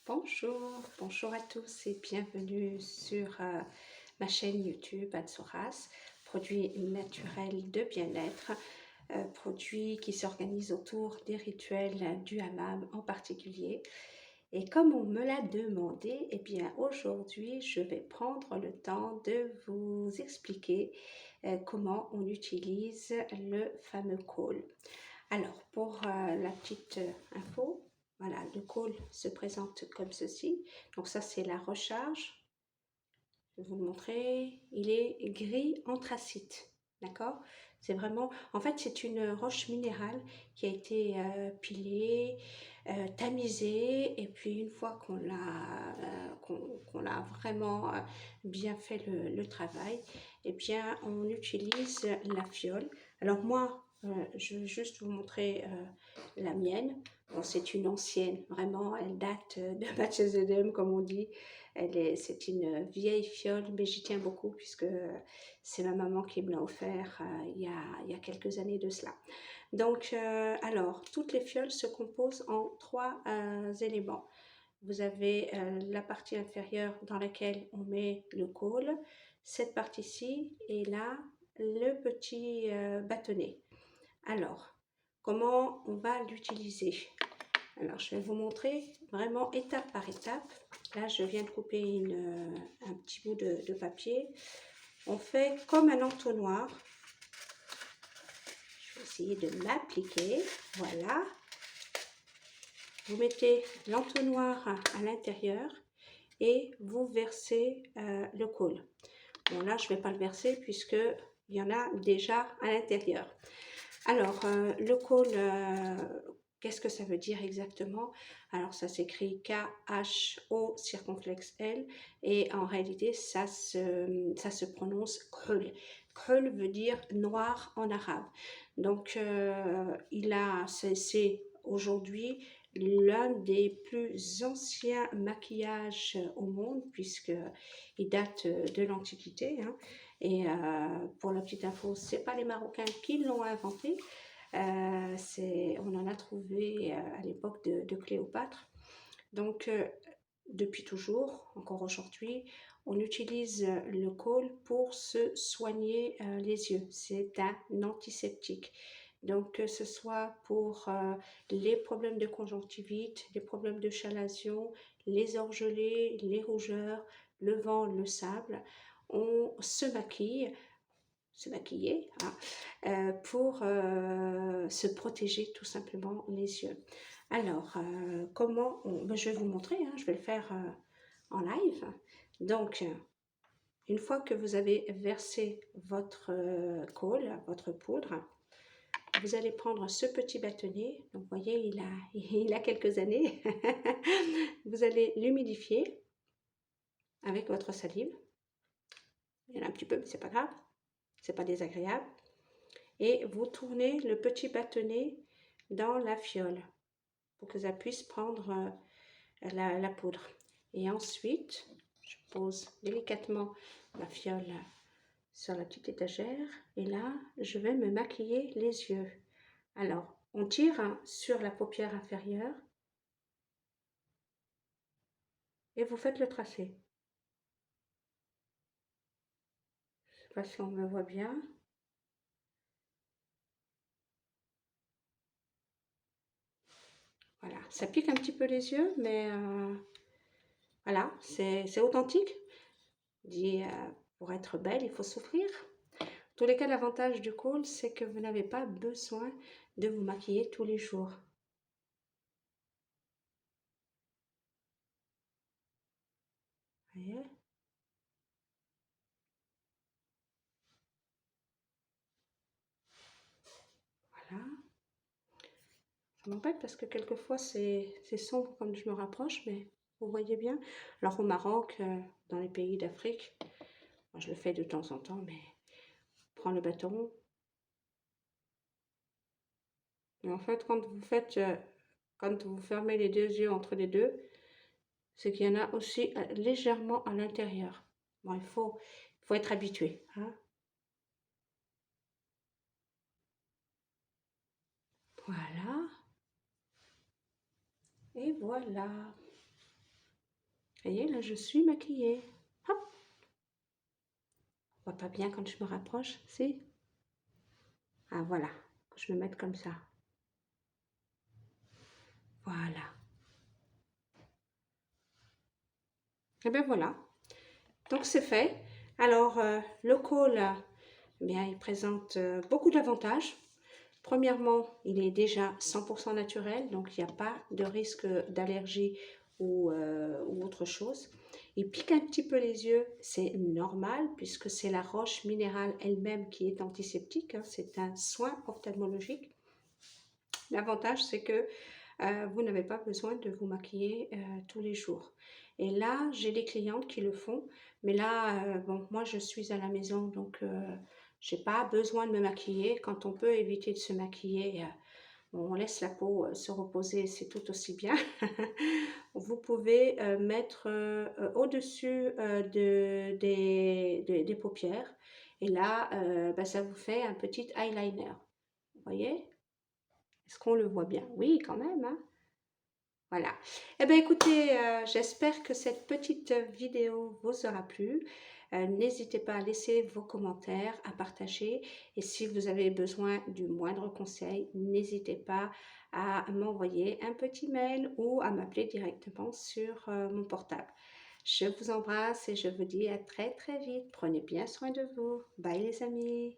Bonjour à tous et bienvenue sur ma chaîne YouTube Atsouras, produit naturel de bien-être, produit qui s'organise autour des rituels du hammam en particulier. Et comme on me l'a demandé, eh bien aujourd'hui je vais prendre le temps de vous expliquer comment on utilise le fameux call. Alors, pour la petite info, voilà, le call se présente comme ceci. Donc ça, c'est la recharge. Je vais vous le montrer. Il est gris anthracite. D'accord? C'est vraiment... En fait, c'est une roche minérale qui a été pilée, tamisée. Et puis, une fois qu'on l'a vraiment bien fait le travail, eh bien, on utilise la fiole. Alors moi, je vais juste vous montrer la mienne. Bon, c'est une ancienne, vraiment, elle date de Matchezedem, comme on dit. C'est une vieille fiole, mais j'y tiens beaucoup puisque c'est ma maman qui me l'a offert il y a quelques années de cela. Donc, alors, toutes les fioles se composent en trois éléments. Vous avez la partie inférieure dans laquelle on met le col, cette partie-ci, et là, le petit bâtonnet. Alors, comment on va l'utiliser? Alors, je vais vous montrer vraiment étape par étape. Là, je viens de couper un petit bout de papier. On fait comme un entonnoir. Je vais essayer de m'appliquer. Voilà. Vous mettez l'entonnoir à l'intérieur et vous versez le col. Bon, là, je ne vais pas le verser puisqu'il y en a déjà à l'intérieur. Alors, le col, qu'est-ce que ça veut dire exactement? Alors, ça s'écrit K-H-O circonflexe L et en réalité, ça se prononce Krul. Krul veut dire noir en arabe. Donc, c'est aujourd'hui l'un des plus anciens maquillages au monde puisqu'il date de l'Antiquité. Hein. Et pour la petite info, c'est pas les Marocains qui l'ont inventé. On en a trouvé à l'époque de Cléopâtre. Donc, depuis toujours, encore aujourd'hui, on utilise le col pour se soigner les yeux. C'est un antiseptique. Donc, que ce soit pour les problèmes de conjonctivite, les problèmes de chalazion, les orgelets, les rougeurs, le vent, le sable, on se maquiller hein, pour se protéger tout simplement les yeux. Alors, je vais vous montrer, hein, je vais le faire en live. Donc, une fois que vous avez versé votre col, votre poudre, vous allez prendre ce petit bâtonnet. Donc, vous voyez, il a quelques années. Vous allez l'humidifier avec votre salive. Il y en a un petit peu, mais c'est pas grave. C'est pas désagréable. Et vous tournez le petit bâtonnet dans la fiole pour que ça puisse prendre la poudre. Et ensuite, je pose délicatement la fiole sur la petite étagère et là, je vais me maquiller les yeux. Alors, on tire sur la paupière inférieure et vous faites le tracé. Je ne sais pas si on me voit bien. Voilà, ça pique un petit peu les yeux, mais voilà, c'est authentique. Dit, pour être belle, il faut souffrir. En tous les cas, l'avantage du col, c'est que vous n'avez pas besoin de vous maquiller tous les jours. Vous voyez? Voilà. Ça m'embête parce que quelquefois, c'est sombre quand je me rapproche, mais vous voyez bien. Alors au Maroc, dans les pays d'Afrique, moi je le fais de temps en temps, mais prends le bâton. Et en fait, quand vous fermez les deux yeux entre les deux, c'est qu'il y en a aussi légèrement à l'intérieur. Bon, il faut être habitué. Hein. Voilà. Et voilà. Vous voyez, là, je suis maquillée. Hop, on voit pas bien quand je me rapproche, si? Ah, voilà, je vais me mettre comme ça. Voilà. Et bien voilà, donc c'est fait. Alors, le col, eh bien, il présente beaucoup d'avantages. Premièrement, il est déjà 100% naturel, donc il n'y a pas de risque d'allergie ou autre chose. Il pique un petit peu les yeux, c'est normal puisque c'est la roche minérale elle-même qui est antiseptique, hein, c'est un soin ophtalmologique. L'avantage, c'est que vous n'avez pas besoin de vous maquiller tous les jours. Et là, j'ai des clientes qui le font, mais là, bon, moi, je suis à la maison, donc j'ai pas besoin de me maquiller. Quand on peut éviter de se maquiller, on laisse la peau se reposer, c'est tout aussi bien. Vous pouvez mettre au-dessus des paupières, et là, bah, ça vous fait un petit eyeliner. Vous voyez? Est-ce qu'on le voit bien? Oui, quand même, hein? Voilà. Eh bien, écoutez, j'espère que cette petite vidéo vous aura plu. N'hésitez pas à laisser vos commentaires, à partager. Et si vous avez besoin du moindre conseil, n'hésitez pas à m'envoyer un petit mail ou à m'appeler directement sur mon portable. Je vous embrasse et je vous dis à très très vite. Prenez bien soin de vous. Bye les amis.